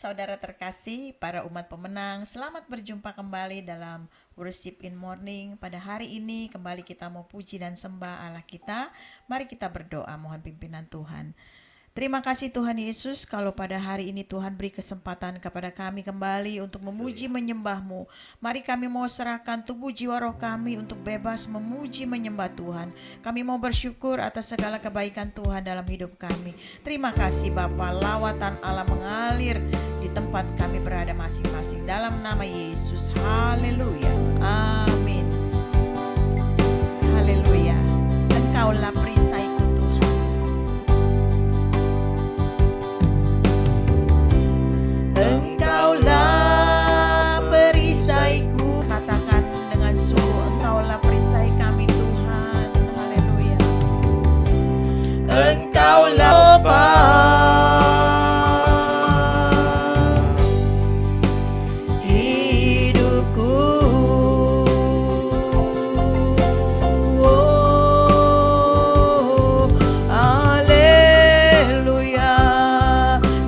saudara terkasih, para umat pemenang, selamat berjumpa kembali dalam Worship in Morning. Pada hari ini kembali kita mau puji dan sembah Allah kita. Mari kita berdoa mohon pimpinan Tuhan. Terima kasih Tuhan Yesus, kalau pada hari ini Tuhan beri kesempatan kepada kami kembali untuk memuji menyembah-Mu. Mari kami mau serahkan tubuh jiwa roh kami untuk bebas memuji menyembah Tuhan. Kami mau bersyukur atas segala kebaikan Tuhan dalam hidup kami. Terima kasih Bapa, lawatan Allah mengalir di tempat kami berada masing-masing. Dalam nama Yesus, haleluya, amin. Haleluya. Engkaulah perisaiku Tuhan. Engkaulah perisaiku, katakan dengan sungguh, Engkaulah perisai kami Tuhan. Haleluya. Engkaulah hidupku. Oh, haleluya.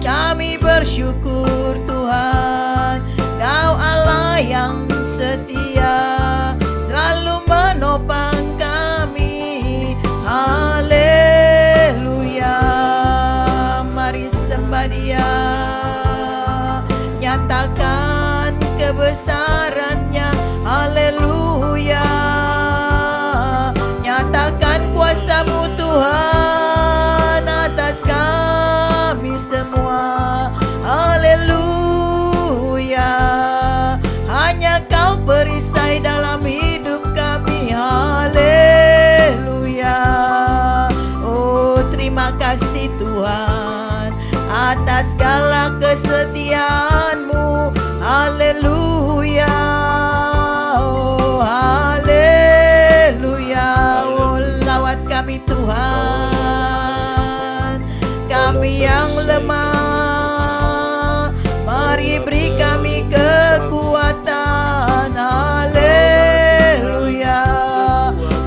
Kami bersyukur Tuhan, Kau Allah yang setia, selalu menopang kami. Haleluya. Mari sembah Dia, nyatakan kebesarannya. Haleluya. Nyatakan kuasa-Mu Tuhan atas kami semua. Haleluya. Hanya Kau perisai dalam hidup kami. Haleluya. Oh, terima kasih Tuhan atas segala kesetiaan-Mu. Haleluya. Oh, haleluya. Oh, lawat kami Tuhan, kami yang lemah, mari beri kami kekuatan. Haleluya.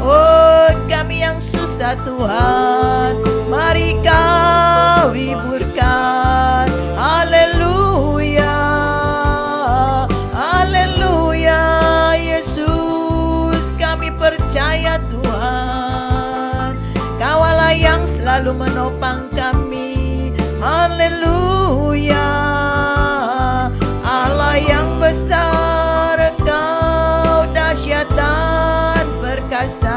Oh, kami yang susah Tuhan, mari Kau hiburkan. Haleluya. Haleluya. Yesus, kami percaya Tuhan, Kau Allah yang selalu menopang kami. Haleluya. Allah yang besar, Engkau dahsyat dan perkasa.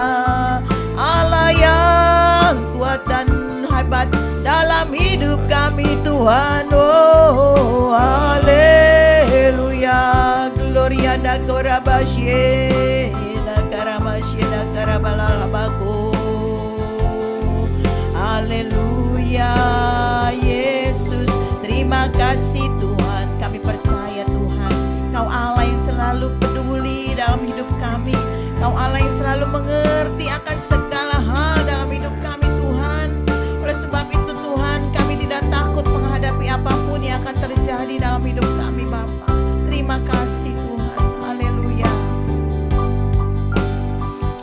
Allah yang kuat dan hebat dalam hidup kami Tuhan. Oh, haleluya. Gloria da korabasye da karamasye da karabalalabaku. Haleluya. Yesus, terima kasih Tuhan. Kami percaya Tuhan, Kau Allah yang selalu peduli dalam hidup kami. Kau Allah yang selalu mengerti akan segala hal dalam hidup kami Tuhan. Oleh sebab itu Tuhan, kami tidak takut menghadapi apapun yang akan terjadi dalam hidup kami Bapa. Terima kasih Tuhan. Haleluya.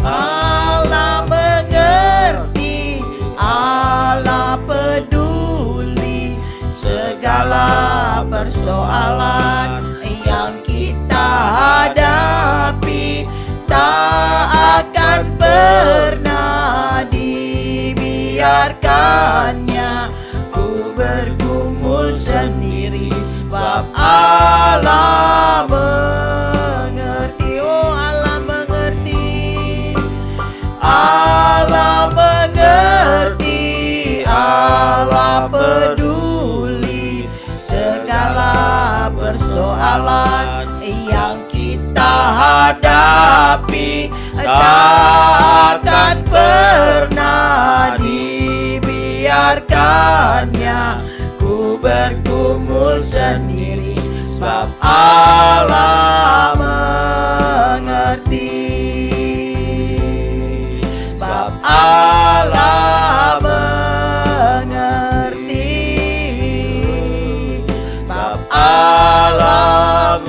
Allah mengerti, Allah peduli segala persoalan yang kita hadapi. Tak akan pernah dibiarkannya ku bergumul sendiri, sebab Allah mengerti. Oh, Allah mengerti. Allah mengerti. Allah peduli segala persoalan yang kita hadapi. Tak akan pernah dibiarkannya ku bergumul sendiri, sebab Allah mengerti. Sebab Allah mengerti. Sebab Allah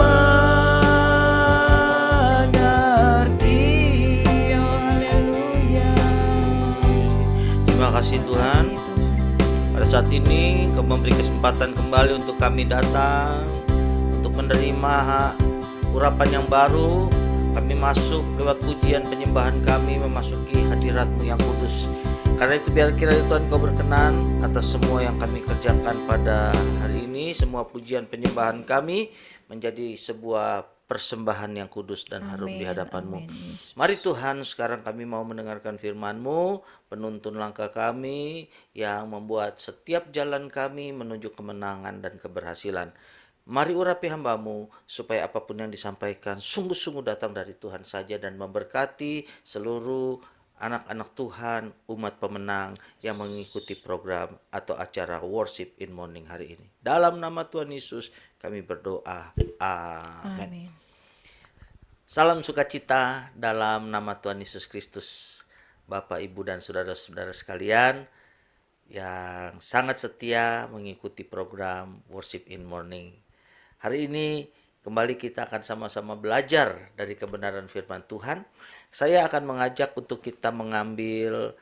mengerti. Oh, haleluya. Terima kasih Tuhan. Pada saat ini ini Kau memberi kesempatan kembali untuk kami datang, untuk menerima urapan yang baru. Kami masuk lewat pujian penyembahan kami, memasuki hadirat-Mu yang kudus. Karena itu biar kiranya Tuhan Kau berkenan atas semua yang kami kerjakan pada hari ini. Semua pujian penyembahan kami menjadi sebuah persembahan yang kudus dan harum di hadapan-Mu. Mari Tuhan, sekarang kami mau mendengarkan firman-Mu, penuntun langkah kami yang membuat setiap jalan kami menuju kemenangan dan keberhasilan. Mari urapi hamba-Mu supaya apapun yang disampaikan sungguh-sungguh datang dari Tuhan saja dan memberkati seluruh anak-anak Tuhan, umat pemenang yang mengikuti program atau acara Worship in Morning hari ini. Dalam nama Tuhan Yesus kami berdoa. Amin. Salam sukacita dalam nama Tuhan Yesus Kristus. Bapak, Ibu, dan saudara-saudara sekalian yang sangat setia mengikuti program Worship in Morning. Hari ini kembali kita akan sama-sama belajar dari kebenaran firman Tuhan. Saya akan mengajak untuk kita mengambil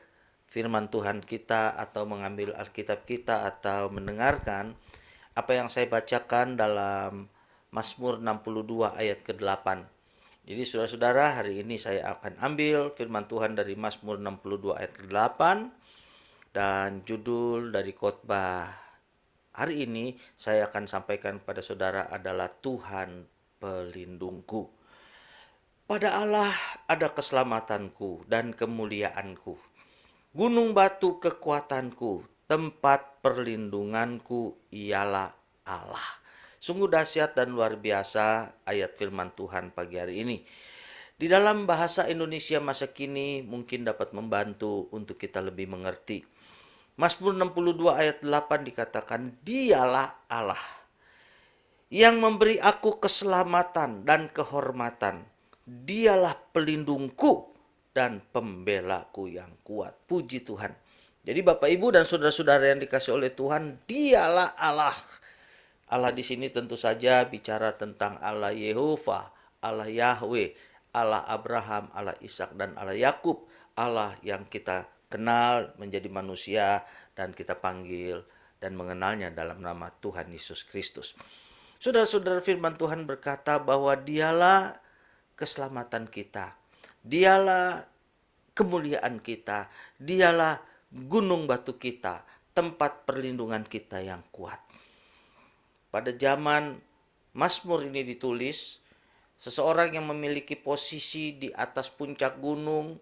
firman Tuhan kita atau mengambil Alkitab kita atau mendengarkan apa yang saya bacakan dalam Mazmur 62 ayat ke-8. Jadi saudara-saudara, hari ini saya akan ambil firman Tuhan dari Mazmur 62 ayat ke-8 dan judul dari khotbah hari ini saya akan sampaikan kepada saudara adalah Tuhan pelindungku. Pada Allah ada keselamatanku dan kemuliaanku. Gunung batu kekuatanku, tempat perlindunganku ialah Allah. Sungguh dahsyat dan luar biasa ayat firman Tuhan pagi hari ini. Di dalam bahasa Indonesia masa kini mungkin dapat membantu untuk kita lebih mengerti. Mazmur 62 ayat 8 dikatakan, Dialah Allah yang memberi aku keselamatan dan kehormatan. Dialah pelindungku dan pembelaku yang kuat. Puji Tuhan. Jadi Bapak, Ibu, dan saudara-saudara yang dikasih oleh Tuhan, Dialah Allah. Allah di sini tentu saja bicara tentang Allah Yehova, Allah Yahweh, Allah Abraham, Allah Ishak, dan Allah Yakub. Allah yang kita kenal menjadi manusia dan kita panggil dan mengenalnya dalam nama Tuhan Yesus Kristus. Saudara-saudara, firman Tuhan berkata bahwa Dialah keselamatan kita, Dialah kemuliaan kita, Dialah gunung batu kita, tempat perlindungan kita yang kuat. Pada zaman Mazmur ini ditulis, seseorang yang memiliki posisi di atas puncak gunung,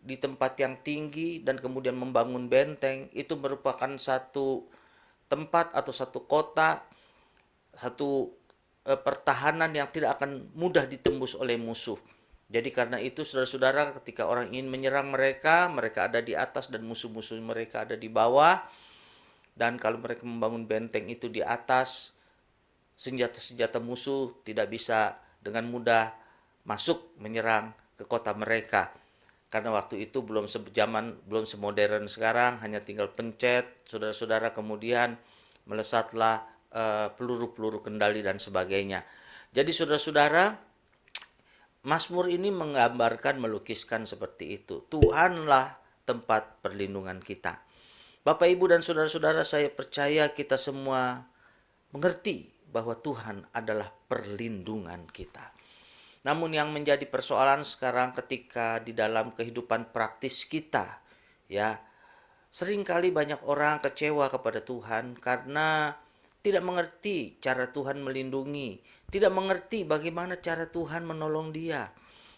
di tempat yang tinggi dan kemudian membangun benteng, itu merupakan satu tempat atau satu kota, satu pertahanan yang tidak akan mudah ditembus oleh musuh. Jadi karena itu saudara-saudara, ketika orang ingin menyerang mereka, mereka ada di atas dan musuh-musuh mereka ada di bawah. Dan kalau mereka membangun benteng itu di atas, senjata-senjata musuh tidak bisa dengan mudah masuk menyerang ke kota mereka. Karena waktu itu belum semodern sekarang, hanya tinggal pencet, saudara-saudara, kemudian melesatlah peluru-peluru kendali dan sebagainya. Jadi saudara-saudara, Mazmur ini menggambarkan, melukiskan seperti itu. Tuhanlah tempat perlindungan kita. Bapak, Ibu, dan saudara-saudara, saya percaya kita semua mengerti bahwa Tuhan adalah perlindungan kita. Namun yang menjadi persoalan sekarang ketika di dalam kehidupan praktis kita, ya, seringkali banyak orang kecewa kepada Tuhan karena tidak mengerti cara Tuhan melindungi, tidak mengerti bagaimana cara Tuhan menolong dia.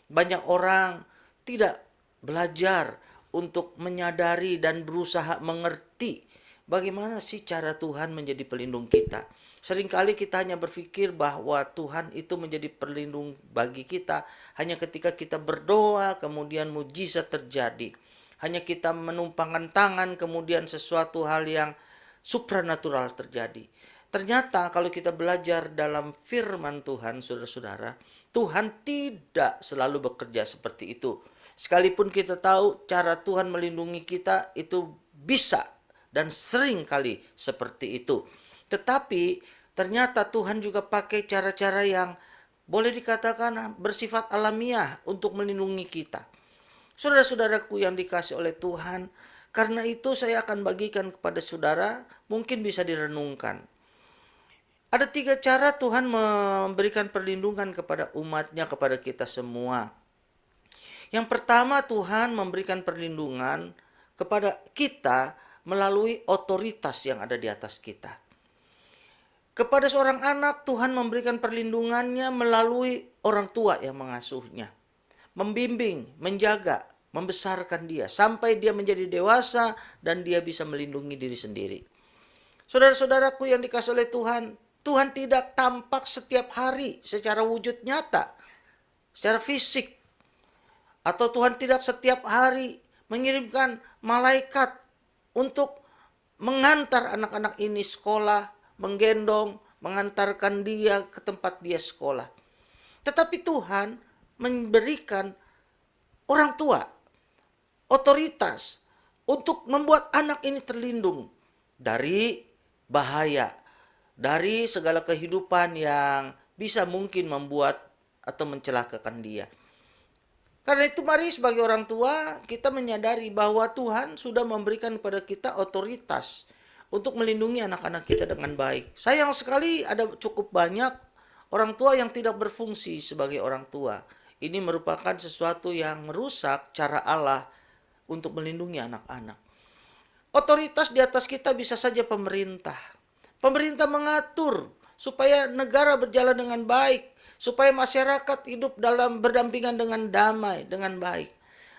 Banyak orang tidak belajar untuk menyadari dan berusaha mengerti bagaimana sih cara Tuhan menjadi pelindung kita. Seringkali kita hanya berpikir bahwa Tuhan itu menjadi pelindung bagi kita hanya ketika kita berdoa, kemudian mujizat terjadi. Hanya kita menumpangkan tangan, kemudian sesuatu hal yang supranatural terjadi. Ternyata kalau kita belajar dalam firman Tuhan, saudara-saudara, Tuhan tidak selalu bekerja seperti itu. Sekalipun kita tahu cara Tuhan melindungi kita itu bisa dan sering kali seperti itu. Tetapi ternyata Tuhan juga pakai cara-cara yang boleh dikatakan bersifat alamiah untuk melindungi kita. Saudara-saudaraku yang dikasih oleh Tuhan, Karena itu saya akan bagikan kepada saudara, mungkin bisa direnungkan. Ada 3 cara Tuhan memberikan perlindungan kepada umatnya, kepada kita semua. Yang pertama, Tuhan memberikan perlindungan kepada kita melalui otoritas yang ada di atas kita. Kepada seorang anak, Tuhan memberikan perlindungannya melalui orang tua yang mengasuhnya. Membimbing, menjaga, membesarkan dia sampai dia menjadi dewasa dan dia bisa melindungi diri sendiri. Saudara-saudaraku yang dikasihi oleh Tuhan, Tuhan tidak tampak setiap hari secara wujud nyata, secara fisik. Atau Tuhan tidak setiap hari mengirimkan malaikat untuk mengantar anak-anak ini sekolah, menggendong, mengantarkan dia ke tempat dia sekolah. Tetapi Tuhan memberikan orang tua otoritas untuk membuat anak ini terlindung dari bahaya, dari segala kehidupan yang bisa mungkin membuat atau mencelakakan dia. Karena itu mari sebagai orang tua kita menyadari bahwa Tuhan sudah memberikan kepada kita otoritas untuk melindungi anak-anak kita dengan baik. Sayang sekali ada cukup banyak orang tua yang tidak berfungsi sebagai orang tua. Ini merupakan sesuatu yang merusak cara Allah untuk melindungi anak-anak. Otoritas di atas kita bisa saja pemerintah. Pemerintah mengatur supaya negara berjalan dengan baik, supaya masyarakat hidup dalam berdampingan dengan damai, dengan baik.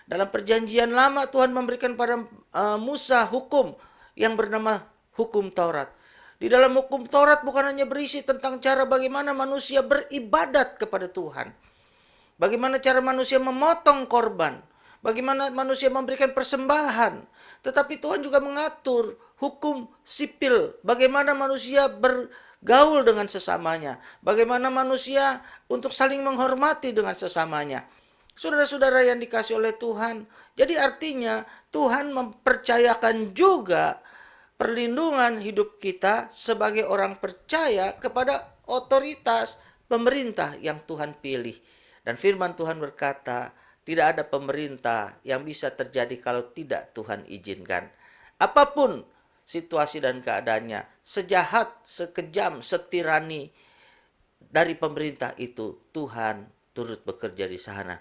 Dalam perjanjian lama Tuhan memberikan pada Musa hukum yang bernama hukum Taurat. Di dalam hukum Taurat bukan hanya berisi tentang cara bagaimana manusia beribadat kepada Tuhan. Bagaimana cara manusia memotong korban. Bagaimana manusia memberikan persembahan. Tetapi Tuhan juga mengatur hukum sipil. Bagaimana manusia bergaul dengan sesamanya. Bagaimana manusia untuk saling menghormati dengan sesamanya. Saudara-saudara yang dikasihi oleh Tuhan. Jadi artinya Tuhan mempercayakan juga perlindungan hidup kita sebagai orang percaya kepada otoritas pemerintah yang Tuhan pilih. Dan firman Tuhan berkata, tidak ada pemerintah yang bisa terjadi kalau tidak Tuhan izinkan. Apapun situasi dan keadaannya, sejahat, sekejam, setirani dari pemerintah itu, Tuhan turut bekerja di sana.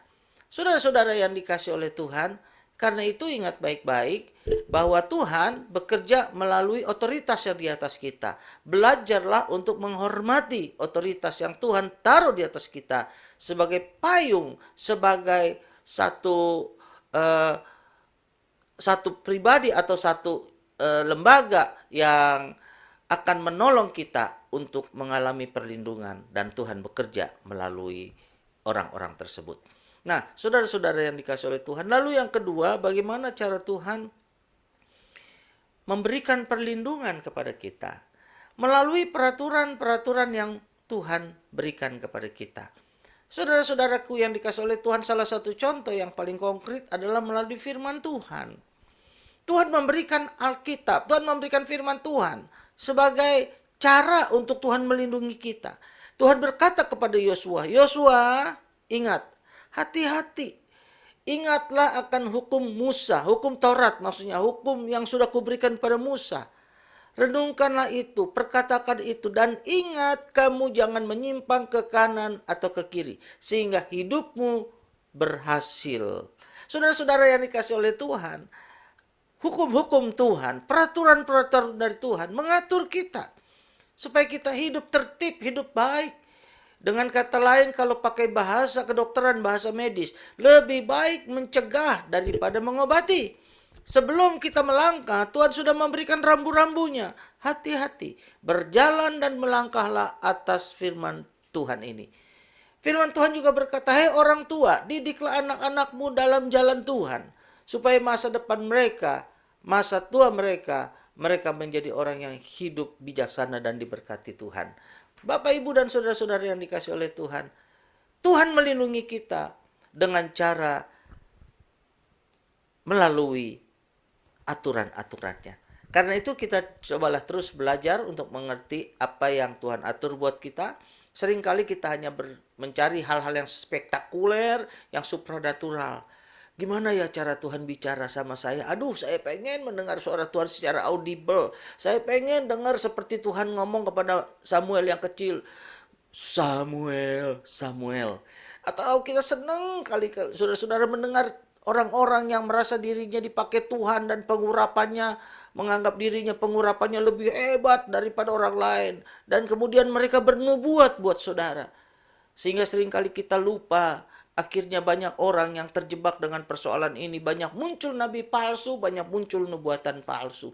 Saudara-saudara yang dikasihi oleh Tuhan, karena itu ingat baik-baik bahwa Tuhan bekerja melalui otoritas yang di atas kita. Belajarlah untuk menghormati otoritas yang Tuhan taruh di atas kita sebagai payung, sebagai satu pribadi atau satu lembaga yang akan menolong kita untuk mengalami perlindungan dan Tuhan bekerja melalui orang-orang tersebut. Nah, saudara-saudara yang dikasihi oleh Tuhan, lalu yang kedua, bagaimana cara Tuhan memberikan perlindungan kepada kita? Melalui peraturan-peraturan yang Tuhan berikan kepada kita. Saudara-saudaraku yang dikasihi oleh Tuhan, salah satu contoh yang paling konkret adalah melalui firman Tuhan. Tuhan memberikan Alkitab, Tuhan memberikan firman Tuhan sebagai cara untuk Tuhan melindungi kita. Tuhan berkata kepada Yosua, Yosua, ingat, hati-hati, ingatlah akan hukum Musa, hukum Taurat maksudnya, hukum yang sudah kuberikan pada Musa. Renungkanlah itu, perkatakan itu, dan ingat kamu jangan menyimpang ke kanan atau ke kiri, sehingga hidupmu berhasil. Saudara-saudara yang dikasihi oleh Tuhan, hukum-hukum Tuhan, peraturan-peraturan dari Tuhan mengatur kita, supaya kita hidup tertib, hidup baik. Dengan kata lain, kalau pakai bahasa kedokteran, bahasa medis, lebih baik mencegah daripada mengobati. Sebelum kita melangkah, Tuhan sudah memberikan rambu-rambunya. Hati-hati, berjalan dan melangkahlah atas firman Tuhan ini. Firman Tuhan juga berkata, hei orang tua, didiklah anak-anakmu dalam jalan Tuhan, supaya masa depan mereka, masa tua mereka menjadi orang yang hidup bijaksana dan diberkati Tuhan. Bapak, Ibu, dan saudara-saudara yang dikasihi oleh Tuhan, Tuhan melindungi kita dengan cara melalui aturan-aturannya. Karena itu kita cobalah terus belajar untuk mengerti apa yang Tuhan atur buat kita. Seringkali kita hanya mencari hal-hal yang spektakuler, yang supranatural. Gimana ya cara Tuhan bicara sama saya? Aduh, saya pengen mendengar suara Tuhan secara audible. Saya pengen dengar seperti Tuhan ngomong kepada Samuel yang kecil. Samuel, Samuel. Atau kita senang kali saudara-saudara mendengar orang-orang yang merasa dirinya dipakai Tuhan dan pengurapannya, menganggap dirinya pengurapannya lebih hebat daripada orang lain. Dan kemudian mereka bernubuat buat saudara. Sehingga seringkali kita lupa. Akhirnya banyak orang yang terjebak dengan persoalan ini. Banyak muncul nabi palsu, banyak muncul nubuatan palsu.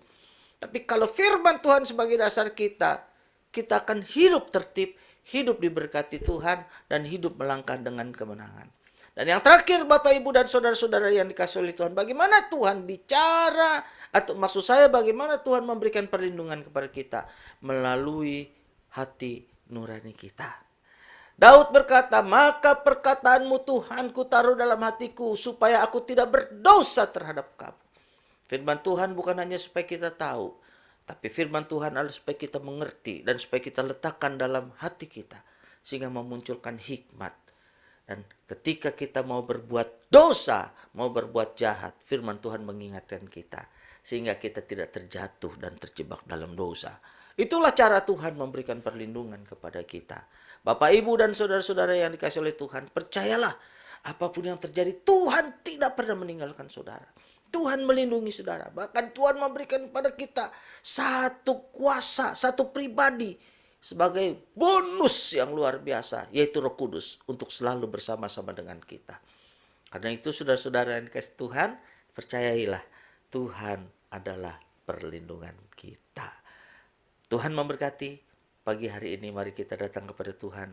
Tapi kalau firman Tuhan sebagai dasar kita akan hidup tertib, hidup diberkati Tuhan, dan hidup melangkah dengan kemenangan. Dan yang terakhir Bapak Ibu dan saudara-saudara yang dikasihi oleh Tuhan, bagaimana Tuhan bicara, atau maksud saya bagaimana Tuhan memberikan perlindungan kepada kita melalui hati nurani kita. Daud berkata, maka perkataanmu Tuhan ku taruh dalam hatiku supaya aku tidak berdosa terhadap kamu. Firman Tuhan bukan hanya supaya kita tahu, tapi firman Tuhan adalah supaya kita mengerti dan supaya kita letakkan dalam hati kita sehingga memunculkan hikmat. Dan ketika kita mau berbuat dosa, mau berbuat jahat, firman Tuhan mengingatkan kita sehingga kita tidak terjatuh dan terjebak dalam dosa. Itulah cara Tuhan memberikan perlindungan kepada kita. Bapak, Ibu, dan saudara-saudara yang dikasihi oleh Tuhan, percayalah apapun yang terjadi, Tuhan tidak pernah meninggalkan saudara. Tuhan melindungi saudara. Bahkan Tuhan memberikan kepada kita satu kuasa, satu pribadi sebagai bonus yang luar biasa, yaitu Roh Kudus untuk selalu bersama-sama dengan kita. Karena itu saudara-saudara yang dikasihi Tuhan, percayailah Tuhan adalah perlindungan kita. Tuhan memberkati. Pagi hari ini mari kita datang kepada Tuhan.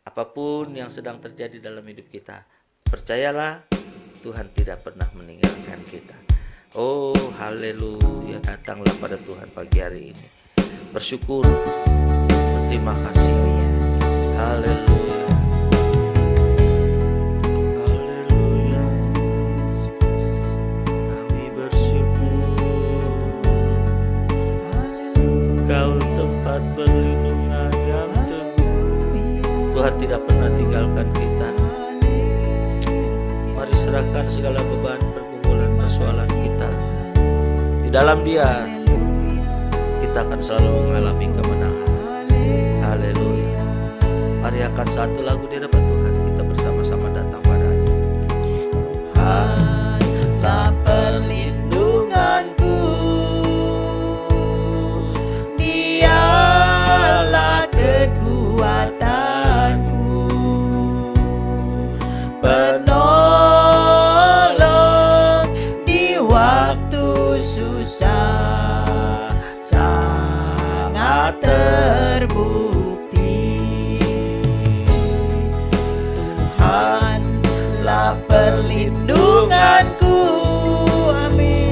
Apapun yang sedang terjadi dalam hidup kita, percayalah Tuhan tidak pernah meninggalkan kita. Oh, haleluya, datanglah pada Tuhan pagi hari ini. Bersyukur, berterima kasih. Haleluya. Haleluya. Kami bersyukur. Kau tempat perlindungan yang teguh. Tuhan tidak pernah tinggalkan kita. Mari serahkan segala beban, pergumulan, persoalan kita. Di dalam Dia, kita akan selalu mengalami kemenangan. Haleluya. Mari akan satu lagu di hadapan Tuhan, kita bersama-sama datang padanya. Tuhanlah perlindunganku, Dialah kekuatanku, penolong di waktu susah, sangat terbukti. Tuhanlah perlindunganku, amin.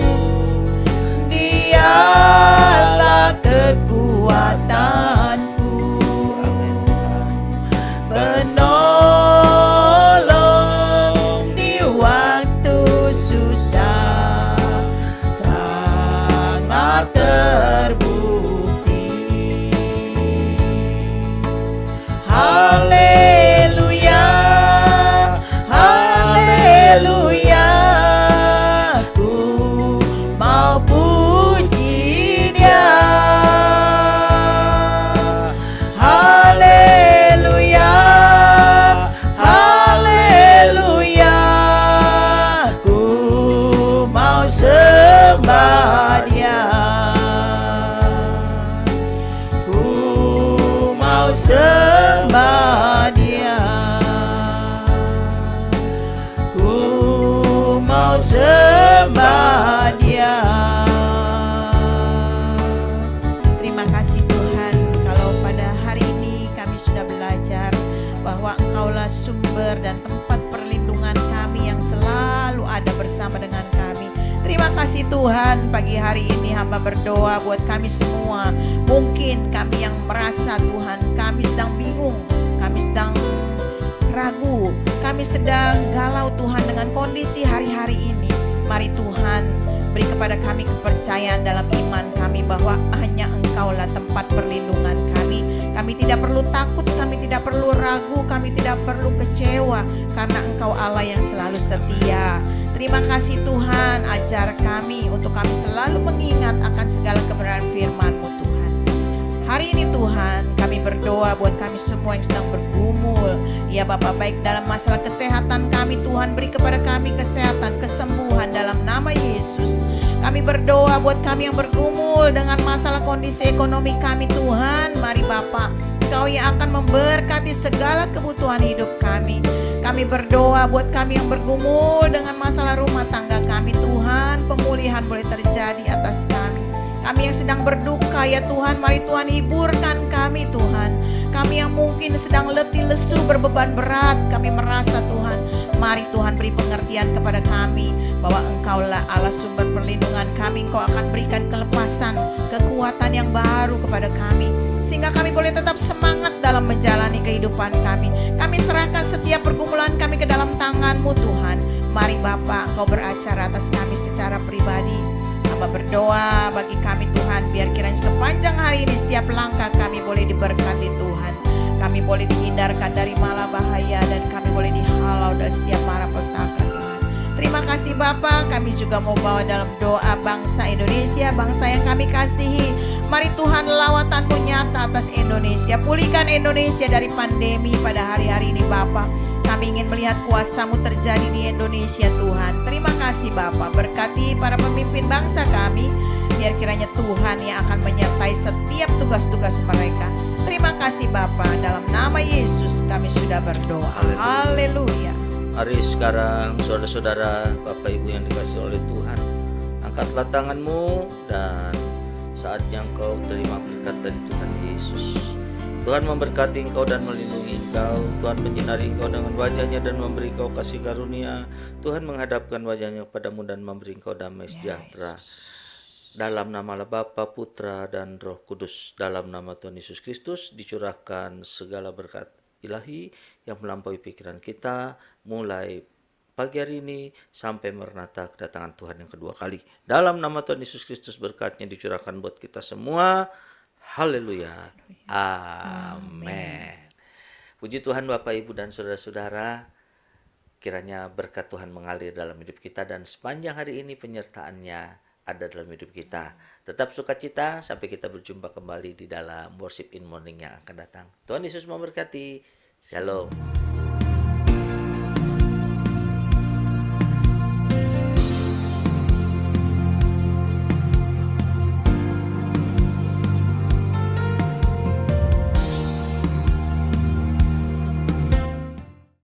Dialah kekuatanku, amin. Penolong di waktu susah, sangat terbukti. Haleluya, haleluya, ku mau puji Dia. Haleluya, haleluya, ku mau sembah Dia. Ku mau sembah Dia. Ku mau sembah Dia. Terima kasih Tuhan, kalau pada hari ini kami sudah belajar bahwa Engkaulah sumber dan tempat perlindungan kami yang selalu ada bersama dengan kami. Terima kasih Tuhan, pagi hari ini hamba berdoa buat kami semua. Mungkin kami yang merasa Tuhan, kami sedang bingung, kami sedang ragu, kami sedang galau Tuhan dengan kondisi hari-hari ini. Mari Tuhan beri kepada kami kepercayaan dalam iman kami bahwa hanya Engkaulah tempat perlindungan kami. Kami tidak perlu takut, kami tidak perlu ragu, kami tidak perlu kecewa, karena Engkau Allah yang selalu setia. Terima kasih Tuhan, ajar kami untuk kami selalu mengingat akan segala kebenaran firman-Mu Tuhan. Hari ini Tuhan, kami berdoa buat kami semua yang sedang bergumul. Ya Bapak, baik dalam masalah kesehatan kami, Tuhan beri kepada kami kesehatan, kesembuhan dalam nama Yesus. Kami berdoa buat kami yang bergumul dengan masalah kondisi ekonomi kami Tuhan. Mari Bapak, Engkau yang akan memberkati segala kebutuhan hidup kami. Kami berdoa buat kami yang bergumul dengan masalah rumah tangga kami Tuhan. Pemulihan boleh terjadi atas kami. Kami yang sedang berduka ya Tuhan, mari Tuhan hiburkan kami Tuhan. Kami yang mungkin sedang letih lesu berbeban berat, kami merasa Tuhan, mari Tuhan beri pengertian kepada kami bahwa Engkaulah Allah sumber perlindungan kami. Engkau akan berikan kelepasan, kekuatan yang baru kepada kami, sehingga kami boleh tetap semangat dalam menjalani kehidupan kami. Kami serahkan setiap pergumulan kami ke dalam tangan-Mu Tuhan. Mari Bapa, Engkau beracara atas kami secara pribadi. Hamba berdoa bagi kami Tuhan, biar kiranya sepanjang hari ini setiap langkah kami boleh diberkati Tuhan. Kami boleh dihindarkan dari mala bahaya, dan kami boleh dihalau dari setiap mara petaka Tuhan. Terima kasih Bapa, kami juga mau bawa dalam doa bangsa Indonesia, bangsa yang kami kasihi. Mari Tuhan lawatan-Mu nyata atas Indonesia. Pulihkan Indonesia dari pandemi pada hari-hari ini Bapa. Kami ingin melihat kuasa-Mu terjadi di Indonesia Tuhan. Terima kasih Bapa, berkati para pemimpin bangsa kami, biar kiranya Tuhan yang akan menyertai setiap tugas-tugas mereka. Terima kasih Bapa, dalam nama Yesus kami sudah berdoa. Haleluya. Mari sekarang saudara-saudara, Bapak Ibu yang dikasihi oleh Tuhan, angkatlah tanganmu dan saatnya engkau terima berkat dari Tuhan Yesus. Tuhan memberkati engkau dan melindungi engkau. Tuhan menyinari engkau dengan wajah-Nya dan memberi engkau kasih karunia. Tuhan menghadapkan wajah-Nya kepadamu dan memberi engkau damai sejahtera. Dalam nama Bapa, Putra, dan Roh Kudus, dalam nama Tuhan Yesus Kristus, dicurahkan segala berkat ilahi yang melampaui pikiran kita, mulai pagi hari ini sampai Maranatha, kedatangan Tuhan yang kedua kali. Dalam nama Tuhan Yesus Kristus, berkat-Nya dicurahkan buat kita semua. Haleluya. Amin. Puji Tuhan Bapak Ibu dan saudara-saudara, kiranya berkat Tuhan mengalir dalam hidup kita dan sepanjang hari ini penyertaan-Nya ada dalam hidup kita. Tetap sukacita sampai kita berjumpa kembali di dalam Worship in Morning yang akan datang. Tuhan Yesus memberkati. Shalom.